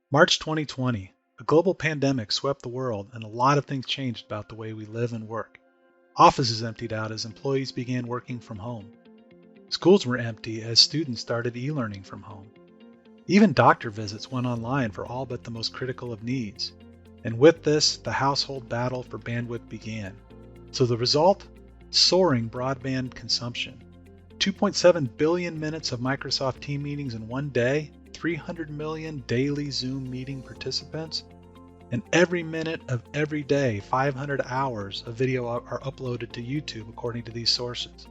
March 2020, a global pandemic swept the world and a lot of things changed about the way we live and work. Offices emptied out as employees began working from home. Schools were empty as students started e-learning from home. Even doctor visits went online for all but the most critical of needs. And with this, the household battle for bandwidth began. So the result? Soaring broadband consumption. 2.7 billion minutes of Microsoft Teams meetings in one day, 300 million daily Zoom meeting participants, and every minute of every day, 500 hours of video are uploaded to YouTube according to these sources.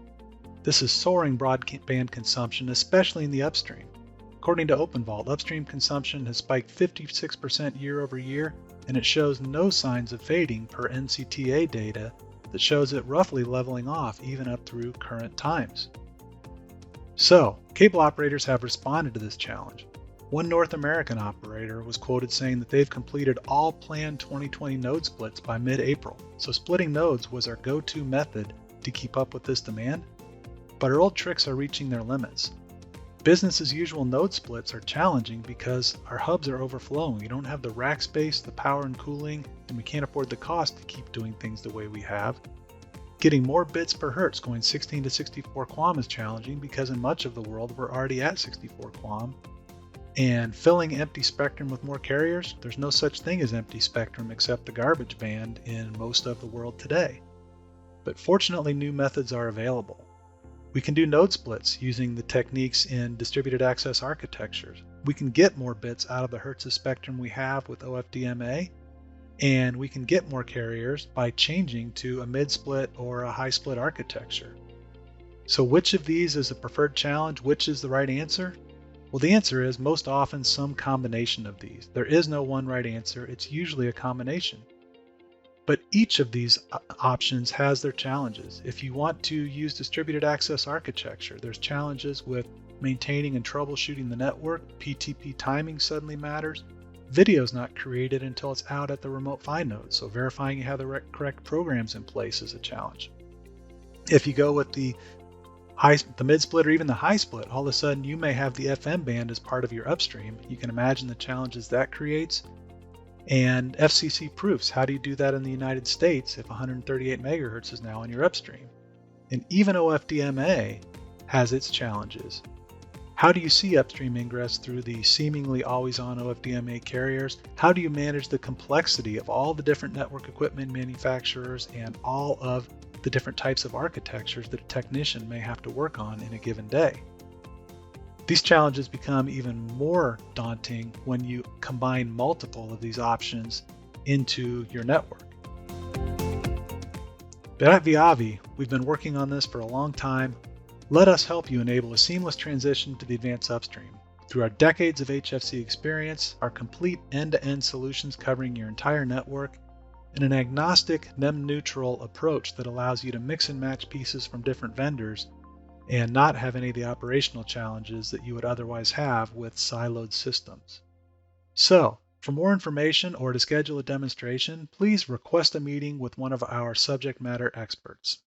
This is soaring broadband consumption, especially in the upstream. According to OpenVault, upstream consumption has spiked 56% year over year, and it shows no signs of fading per NCTA data that shows it roughly leveling off even up through current times. So, cable operators have responded to this challenge. One North American operator was quoted saying that they've completed all planned 2020 node splits by mid-April, so splitting nodes was our go-to method to keep up with this demand. But our old tricks are reaching their limits. Business as usual node splits are challenging because our hubs are overflowing. We don't have the rack space, the power and cooling, and we can't afford the cost to keep doing things the way we have. Getting more bits per hertz going 16 to 64 QAM is challenging because in much of the world we're already at 64 QAM. And filling empty spectrum with more carriers, there's no such thing as empty spectrum except the garbage band in most of the world today. But fortunately, new methods are available. We can do node splits using the techniques in distributed access architectures. We can get more bits out of the hertz of spectrum we have with OFDMA, and we can get more carriers by changing to a mid-split or a high-split architecture. So which of these is the preferred challenge? Which is the right answer? Well, the answer is most often some combination of these. There is no one right answer. It's usually a combination. But each of these options has their challenges. If you want to use distributed access architecture, there's challenges with maintaining and troubleshooting the network. PTP timing suddenly matters. Video is not created until it's out at the remote PHY node, so verifying you have the correct programs in place is a challenge. If you go with the mid-split or even the high split, all of a sudden you may have the FM band as part of your upstream. You can imagine the challenges that creates. And FCC proofs, how do you do that in the United States if 138 megahertz is now on your upstream? And even OFDMA has its challenges. How do you see upstream ingress through the seemingly always-on OFDMA carriers? How do you manage the complexity of all the different network equipment manufacturers and all of the different types of architectures that a technician may have to work on in a given day? These challenges become even more daunting when you combine multiple of these options into your network. But at Viavi, we've been working on this for a long time. Let us help you enable a seamless transition to the advanced upstream. Through our decades of HFC experience, our complete end-to-end solutions covering your entire network, and an agnostic, NEM-neutral approach that allows you to mix and match pieces from different vendors and not have any of the operational challenges that you would otherwise have with siloed systems. So, for more information or to schedule a demonstration, please request a meeting with one of our subject matter experts.